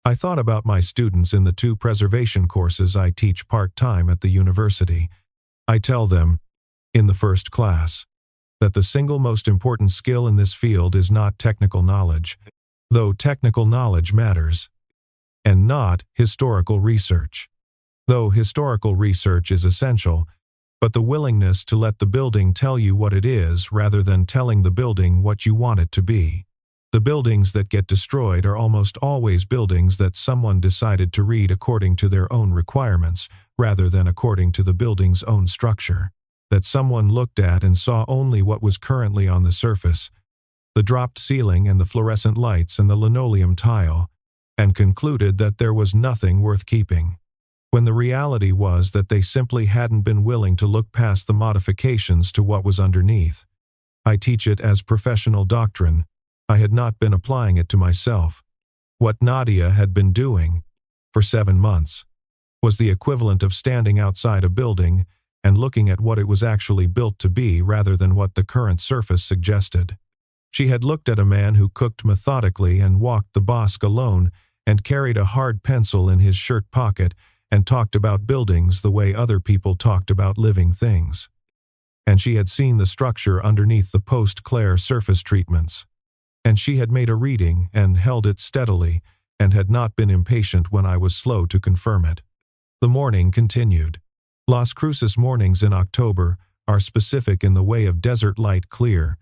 I thought about my students in the 2 preservation courses I teach part-time at the university. I tell them, in the first class, that the single most important skill in this field is not technical knowledge, though technical knowledge matters, and not historical research. Though historical research is essential, but the willingness to let the building tell you what it is rather than telling the building what you want it to be. The buildings that get destroyed are almost always buildings that someone decided to read according to their own requirements rather than according to the building's own structure, that someone looked at and saw only what was currently on the surface, the dropped ceiling and the fluorescent lights and the linoleum tile, and concluded that there was nothing worth keeping, when the reality was that they simply hadn't been willing to look past the modifications to what was underneath. I teach it as professional doctrine. I had not been applying it to myself. What Nadia had been doing, for 7 months, was the equivalent of standing outside a building and looking at what it was actually built to be rather than what the current surface suggested. She had looked at a man who cooked methodically and walked the Bosque alone and carried a hard pencil in his shirt pocket and talked about buildings the way other people talked about living things. And she had seen the structure underneath the post-Claire surface treatments. And she had made a reading and held it steadily and had not been impatient when I was slow to confirm it. The morning continued. Las Cruces mornings in October are specific in the way of desert light, clear,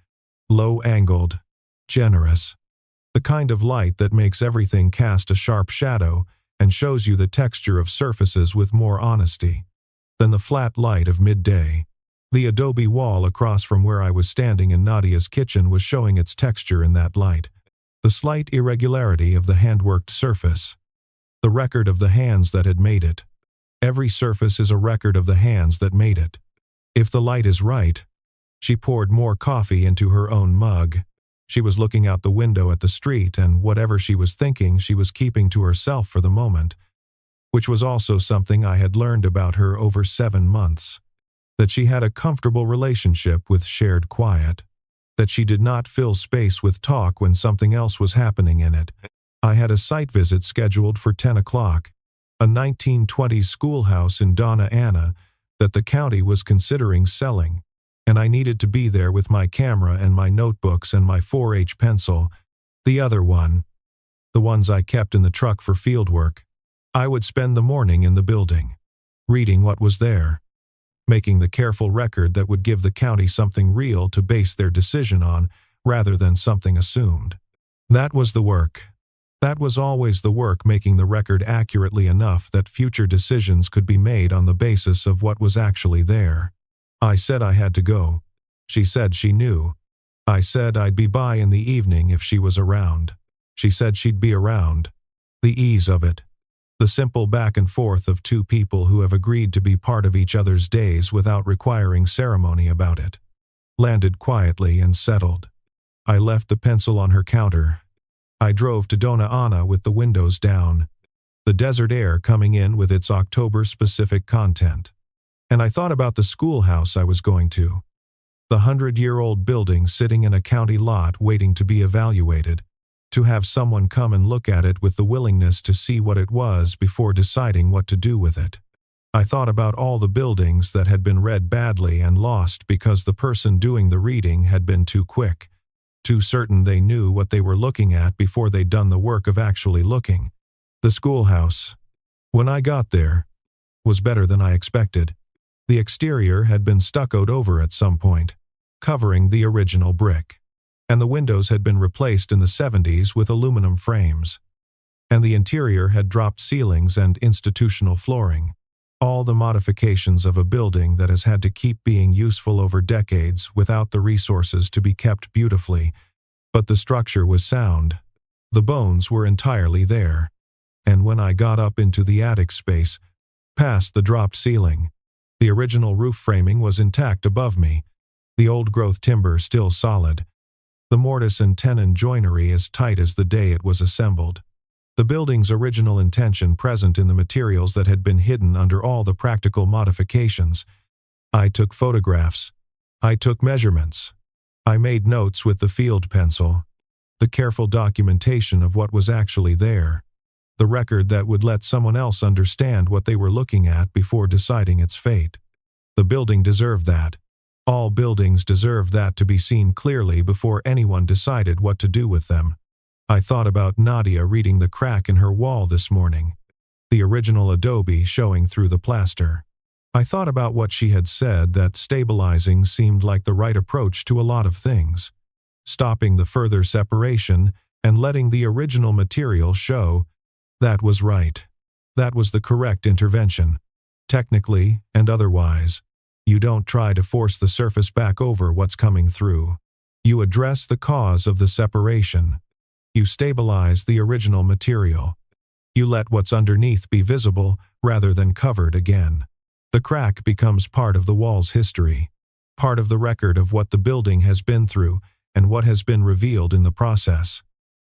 low-angled, generous. The kind of light that makes everything cast a sharp shadow and shows you the texture of surfaces with more honesty than the flat light of midday. The adobe wall across from where I was standing in Nadia's kitchen was showing its texture in that light. The slight irregularity of the hand-worked surface. The record of the hands that had made it. Every surface is a record of the hands that made it. If the light is right, she poured more coffee into her own mug. She was looking out the window at the street, and whatever she was thinking she was keeping to herself for the moment, which was also something I had learned about her over 7 months. That she had a comfortable relationship with shared quiet. That she did not fill space with talk when something else was happening in it. I had a site visit scheduled for 10 o'clock, a 1920s schoolhouse in Donna Ana that the county was considering selling, and I needed to be there with my camera and my notebooks and my 4H pencil. The other one, the ones I kept in the truck for fieldwork. I would spend the morning in the building, reading what was there, making the careful record that would give the county something real to base their decision on rather than something assumed. That was the work. That was always the work, making the record accurately enough that future decisions could be made on the basis of what was actually there. I said I had to go. She said she knew. I said I'd be by in the evening if she was around. She said she'd be around. The ease of it. The simple back and forth of two people who have agreed to be part of each other's days without requiring ceremony about it. Landed quietly and settled. I left the pencil on her counter. I drove to Dona Ana with the windows down, the desert air coming in with its October-specific content. And I thought about the schoolhouse I was going to. The 100-year-old building sitting in a county lot waiting to be evaluated, to have someone come and look at it with the willingness to see what it was before deciding what to do with it. I thought about all the buildings that had been read badly and lost because the person doing the reading had been too quick, too certain they knew what they were looking at before they'd done the work of actually looking. The schoolhouse, when I got there, was better than I expected. The exterior had been stuccoed over at some point, covering the original brick, and the windows had been replaced in the 70s with aluminum frames, and the interior had dropped ceilings and institutional flooring. All the modifications of a building that has had to keep being useful over decades without the resources to be kept beautifully, but the structure was sound. The bones were entirely there. And when I got up into the attic space, past the dropped ceiling, the original roof framing was intact above me, the old-growth timber still solid, the mortise and tenon joinery as tight as the day it was assembled. The building's original intention present in the materials that had been hidden under all the practical modifications. I took photographs. I took measurements. I made notes with the field pencil. The careful documentation of what was actually there. The record that would let someone else understand what they were looking at before deciding its fate. The building deserved that. All buildings deserve that, to be seen clearly before anyone decided what to do with them. I thought about Nadia reading the crack in her wall this morning, the original adobe showing through the plaster. I thought about what she had said, that stabilizing seemed like the right approach to a lot of things. Stopping the further separation and letting the original material show, that was right. That was the correct intervention. Technically and otherwise, you don't try to force the surface back over what's coming through. You address the cause of the separation. You stabilize the original material. You let what's underneath be visible rather than covered again. The crack becomes part of the wall's history, part of the record of what the building has been through and what has been revealed in the process.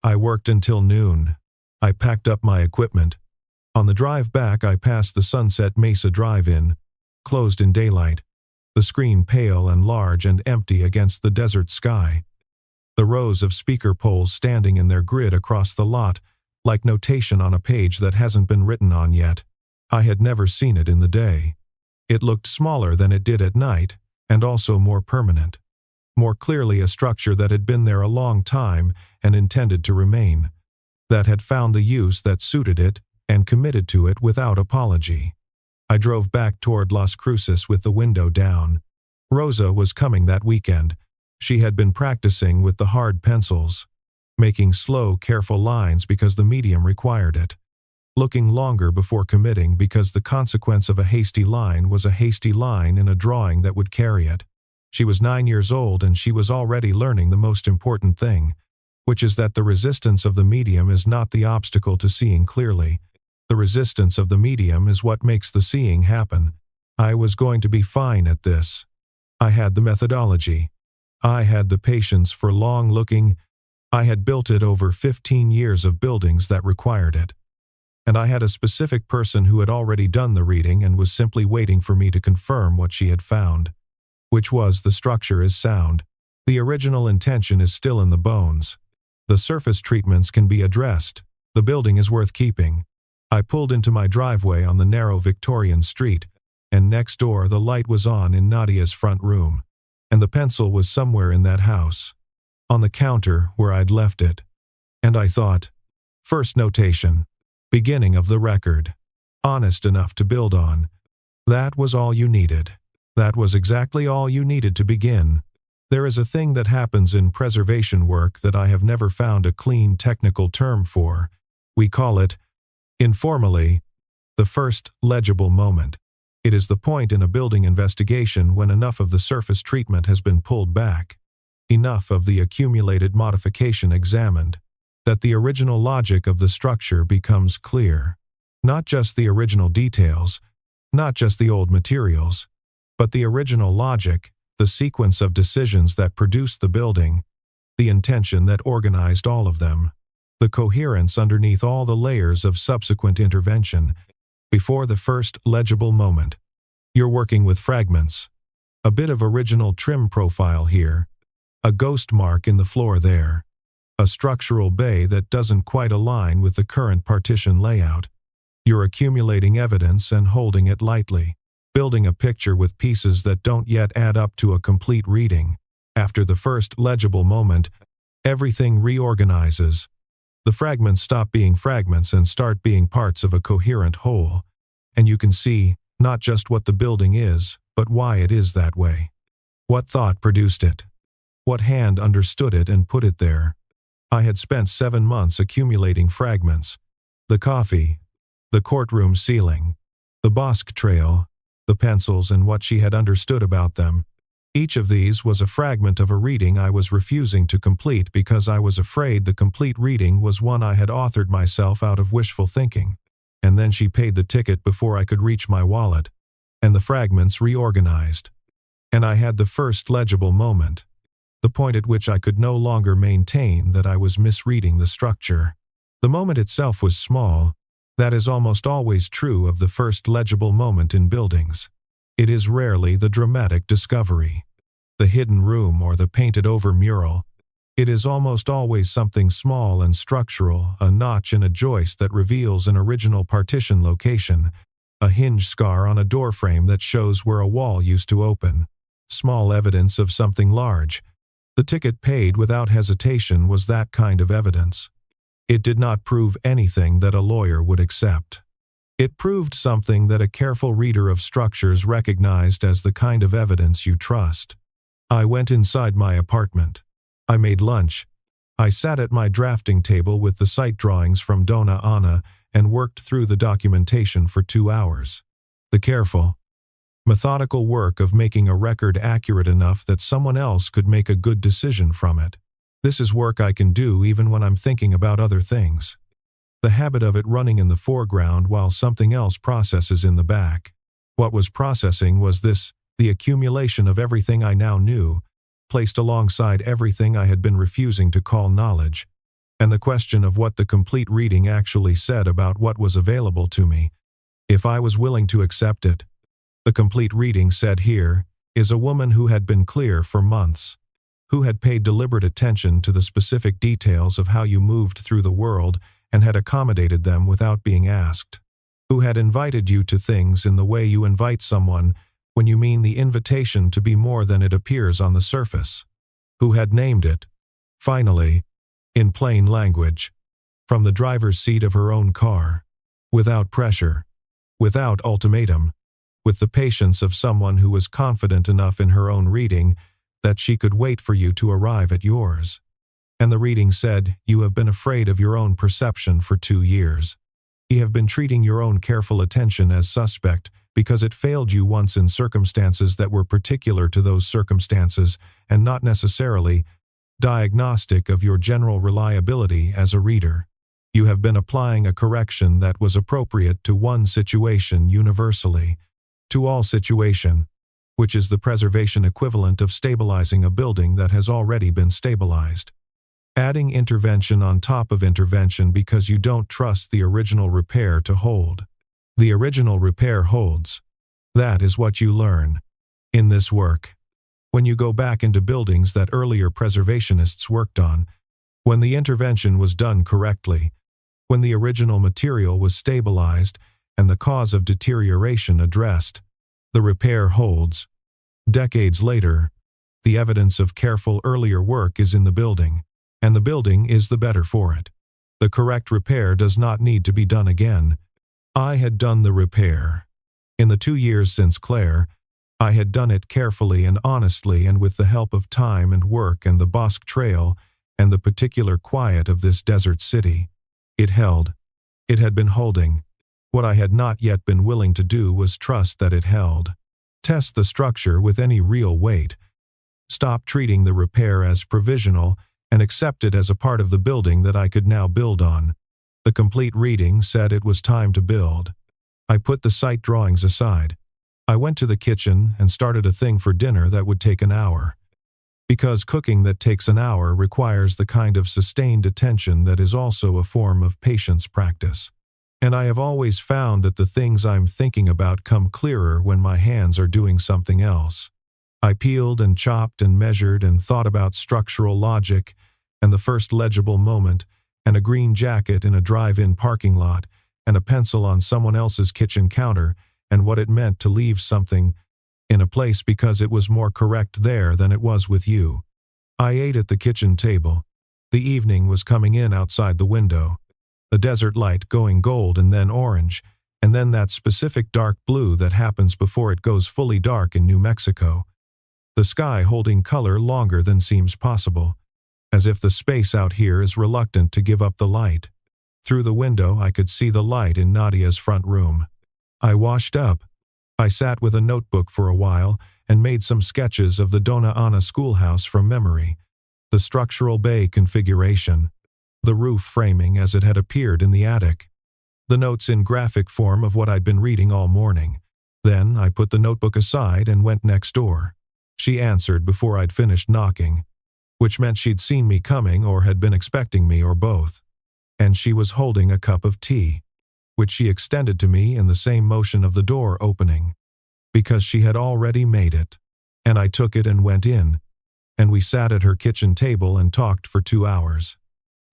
I worked until noon. I packed up my equipment. On the drive back, I passed the Sunset Mesa Drive-In, closed in daylight, the screen pale and large and empty against the desert sky. The rows of speaker poles standing in their grid across the lot, like notation on a page that hasn't been written on yet. I had never seen it in the day. It looked smaller than it did at night, and also more permanent. More clearly a structure that had been there a long time and intended to remain, that had found the use that suited it and committed to it without apology. I drove back toward Las Cruces with the window down. Rosa was coming that weekend. She had been practicing with the hard pencils, making slow, careful lines because the medium required it, looking longer before committing because the consequence of a hasty line was a hasty line in a drawing that would carry it. She was 9 years old and she was already learning the most important thing, which is that the resistance of the medium is not the obstacle to seeing clearly. The resistance of the medium is what makes the seeing happen. I was going to be fine at this. I had the methodology. I had the patience for long looking. I had built it over 15 years of buildings that required it. And I had a specific person who had already done the reading and was simply waiting for me to confirm what she had found, which was the structure is sound. The original intention is still in the bones. The surface treatments can be addressed. The building is worth keeping. I pulled into my driveway on the narrow Victorian street, and next door the light was on in Nadia's front room, and the pencil was somewhere in that house, on the counter where I'd left it. And I thought, First notation. Beginning of the record. Honest enough to build on. That was all you needed. That was exactly all you needed to begin. There is a thing that happens in preservation work that I have never found a clean technical term for. We call it, informally, the first legible moment. It is the point in a building investigation when enough of the surface treatment has been pulled back, enough of the accumulated modification examined, that the original logic of the structure becomes clear. Not just the original details, not just the old materials, but the original logic, the sequence of decisions that produced the building, the intention that organized all of them, the coherence underneath all the layers of subsequent intervention, before the first legible moment. You're working with fragments. A bit of original trim profile here, a ghost mark in the floor there, a structural bay that doesn't quite align with the current partition layout. You're accumulating evidence and holding it lightly, building a picture with pieces that don't yet add up to a complete reading. After the first legible moment, everything reorganizes. The fragments stop being fragments and start being parts of a coherent whole, and you can see not just what the building is, but why it is that way. What thought produced it? What hand understood it and put it there? I had spent 7 months accumulating fragments. The coffee, the courtroom ceiling, the Bosque Trail, the pencils and what she had understood about them. Each of these was a fragment of a reading I was refusing to complete because I was afraid the complete reading was one I had authored myself out of wishful thinking. And then she paid the ticket before I could reach my wallet, and the fragments reorganized. And I had the first legible moment, the point at which I could no longer maintain that I was misreading the structure. The moment itself was small. That is almost always true of the first legible moment in buildings. It is rarely the dramatic discovery, the hidden room or the painted-over mural. It is almost always something small and structural, a notch in a joist that reveals an original partition location, a hinge scar on a doorframe that shows where a wall used to open. Small evidence of something large. The ticket paid without hesitation was that kind of evidence. It did not prove anything that a lawyer would accept. It proved something that a careful reader of structures recognized as the kind of evidence you trust. I went inside my apartment. I made lunch. I sat at my drafting table with the site drawings from Dona Ana and worked through the documentation for 2 hours. The careful, methodical work of making a record accurate enough that someone else could make a good decision from it. This is work I can do even when I'm thinking about other things. The habit of it running in the foreground while something else processes in the back. What was processing was this, the accumulation of everything I now knew, placed alongside everything I had been refusing to call knowledge, and the question of what the complete reading actually said about what was available to me, if I was willing to accept it. The complete reading said here, is a woman who had been clear for months, who had paid deliberate attention to the specific details of how you moved through the world and had accommodated them without being asked, who had invited you to things in the way you invite someone when you mean the invitation to be more than it appears on the surface, who had named it, finally, in plain language, from the driver's seat of her own car, without pressure, without ultimatum, with the patience of someone who was confident enough in her own reading that she could wait for you to arrive at yours. And the reading said, you have been afraid of your own perception for 2 years. You have been treating your own careful attention as suspect because it failed you once in circumstances that were particular to those circumstances and not necessarily diagnostic of your general reliability as a reader. You have been applying a correction that was appropriate to one situation universally, to all situation, which is the preservation equivalent of stabilizing a building that has already been stabilized. Adding intervention on top of intervention because you don't trust the original repair to hold. The original repair holds. That is what you learn in this work. When you go back into buildings that earlier preservationists worked on, when the intervention was done correctly, when the original material was stabilized and the cause of deterioration addressed, the repair holds. Decades later, the evidence of careful earlier work is in the building, and the building is the better for it. The correct repair does not need to be done again. I had done the repair. In the 2 years since Claire, I had done it carefully and honestly, and with the help of time and work and the Bosque Trail and the particular quiet of this desert city. It held. It had been holding. What I had not yet been willing to do was trust that it held. Test the structure with any real weight. Stop treating the repair as provisional and accept it as a part of the building that I could now build on. The complete reading said it was time to build. I put the site drawings aside. I went to the kitchen and started a thing for dinner that would take an hour. Because cooking that takes an hour requires the kind of sustained attention that is also a form of patience practice. And I have always found that the things I'm thinking about come clearer when my hands are doing something else. I peeled and chopped and measured and thought about structural logic and the first legible moment and a green jacket in a drive-in parking lot and a pencil on someone else's kitchen counter and what it meant to leave something in a place because it was more correct there than it was with you. I ate at the kitchen table. The evening was coming in outside the window. The desert light going gold and then orange, and then that specific dark blue that happens before it goes fully dark in New Mexico. The sky holding color longer than seems possible, as if the space out here is reluctant to give up the light. Through the window I could see the light in Nadia's front room. I washed up. I sat with a notebook for a while and made some sketches of the Dona Ana schoolhouse from memory. The structural bay configuration. The roof framing as it had appeared in the attic. The notes in graphic form of what I'd been reading all morning. Then I put the notebook aside and went next door. She answered before I'd finished knocking, which meant she'd seen me coming or had been expecting me or both. And she was holding a cup of tea, which she extended to me in the same motion of the door opening, because she had already made it. And I took it and went in, and we sat at her kitchen table and talked for 2 hours.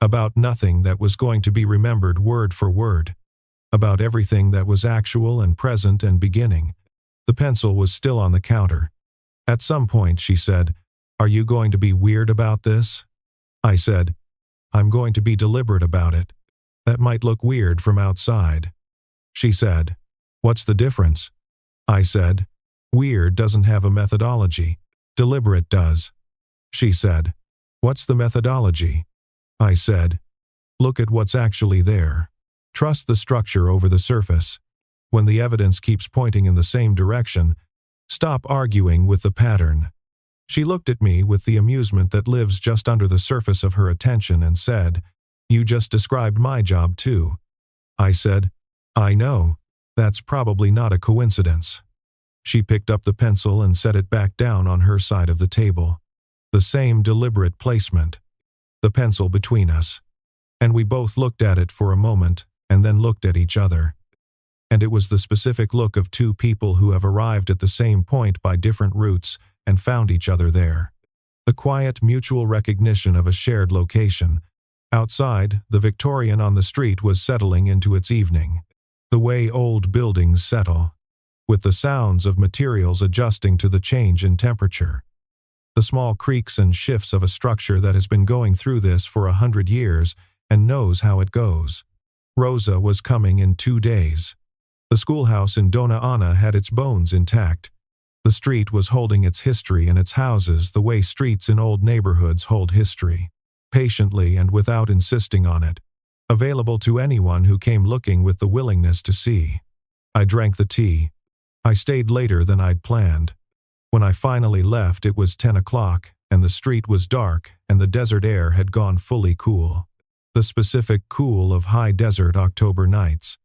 About nothing that was going to be remembered word for word. About everything that was actual and present and beginning. The pencil was still on the counter. At some point she said, "Are you going to be weird about this?" I said, "I'm going to be deliberate about it. That might look weird from outside." She said, "What's the difference?" I said, "Weird doesn't have a methodology. Deliberate does." She said, "What's the methodology?" I said, "Look at what's actually there. Trust the structure over the surface. When the evidence keeps pointing in the same direction, stop arguing with the pattern." She looked at me with the amusement that lives just under the surface of her attention and said, "You just described my job too." I said, "I know. That's probably not a coincidence." She picked up the pencil and set it back down on her side of the table. The same deliberate placement. The pencil between us. And we both looked at it for a moment and then looked at each other. And it was the specific look of two people who have arrived at the same point by different routes and found each other there. The quiet mutual recognition of a shared location. Outside, the Victorian on the street was settling into its evening. The way old buildings settle, with the sounds of materials adjusting to the change in temperature. The small creaks and shifts of a structure that has been going through this for 100 years and knows how it goes. Rosa was coming in 2 days. The schoolhouse in Dona Ana had its bones intact. The street was holding its history and its houses the way streets in old neighborhoods hold history, patiently and without insisting on it, available to anyone who came looking with the willingness to see. I drank the tea. I stayed later than I'd planned. When I finally left, it was 10 o'clock, and the street was dark, and the desert air had gone fully cool. The specific cool of high desert October nights.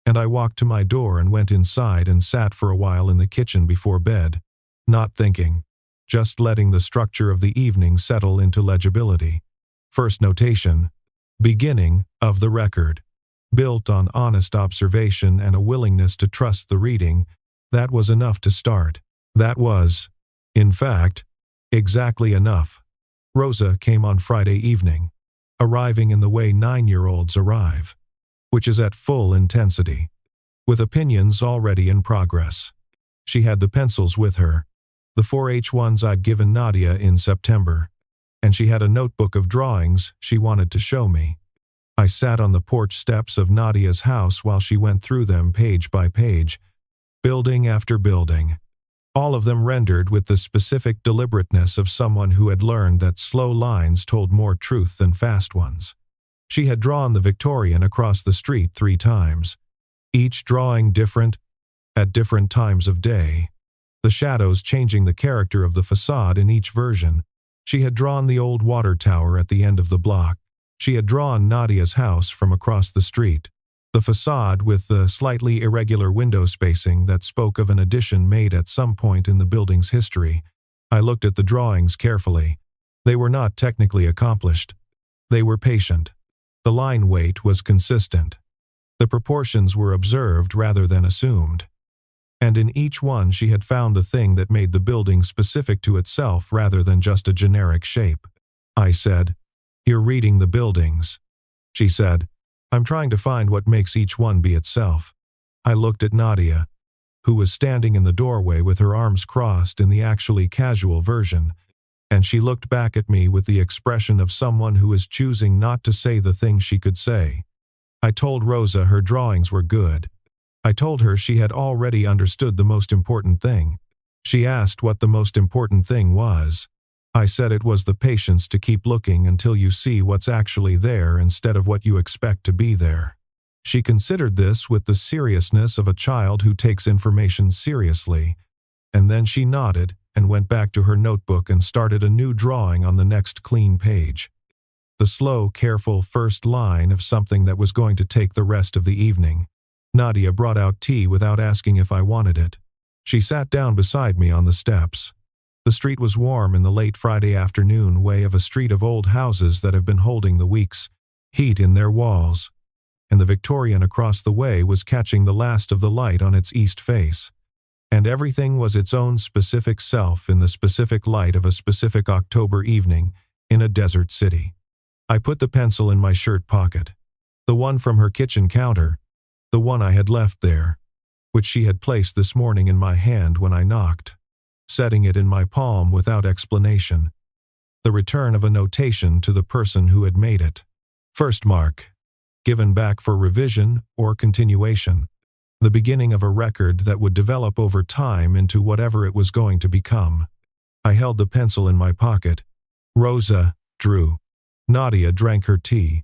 And I walked to my door and went inside and sat for a while in the kitchen before bed, not thinking, just letting the structure of the evening settle into legibility. First notation, beginning of the record. Built on honest observation and a willingness to trust the reading, that was enough to start. That was, in fact, exactly enough. Rosa came on Friday evening, arriving in the way 9-year-olds arrive, which is at full intensity, with opinions already in progress. She had the pencils with her, the 4H ones I'd given Nadia in September, and she had a notebook of drawings she wanted to show me. I sat on the porch steps of Nadia's house while she went through them page by page, building after building, all of them rendered with the specific deliberateness of someone who had learned that slow lines told more truth than fast ones. She had drawn the Victorian across the street 3 times, each drawing different at different times of day, the shadows changing the character of the facade in each version. She had drawn the old water tower at the end of the block. She had drawn Nadia's house from across the street, the facade with the slightly irregular window spacing that spoke of an addition made at some point in the building's history. I looked at the drawings carefully. They were not technically accomplished. They were patient. The line weight was consistent. The proportions were observed rather than assumed. And in each one she had found the thing that made the building specific to itself rather than just a generic shape. I said, "You're reading the buildings." She said, "I'm trying to find what makes each one be itself." I looked at Nadia, who was standing in the doorway with her arms crossed in the actually casual version, and she looked back at me with the expression of someone who is choosing not to say the thing she could say. I told Rosa her drawings were good. I told her she had already understood the most important thing. She asked what the most important thing was. I said it was the patience to keep looking until you see what's actually there instead of what you expect to be there. She considered this with the seriousness of a child who takes information seriously, and then she nodded and went back to her notebook and started a new drawing on the next clean page. The slow, careful first line of something that was going to take the rest of the evening. Nadia brought out tea without asking if I wanted it. She sat down beside me on the steps. The street was warm in the late Friday afternoon way of a street of old houses that have been holding the week's heat in their walls, and the Victorian across the way was catching the last of the light on its east face. And everything was its own specific self in the specific light of a specific October evening in a desert city. I put the pencil in my shirt pocket, the one from her kitchen counter, the one I had left there, which she had placed this morning in my hand when I knocked, setting it in my palm without explanation. The return of a notation to the person who had made it. First mark, given back for revision or continuation. The beginning of a record that would develop over time into whatever it was going to become. I held the pencil in my pocket. Rosa drew. Nadia drank her tea.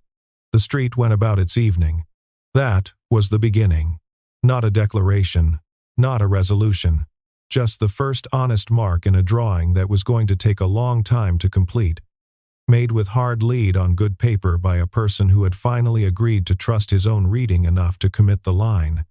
The street went about its evening. That was the beginning. Not a declaration, not a resolution. Just the first honest mark in a drawing that was going to take a long time to complete. Made with hard lead on good paper by a person who had finally agreed to trust his own reading enough to commit the line.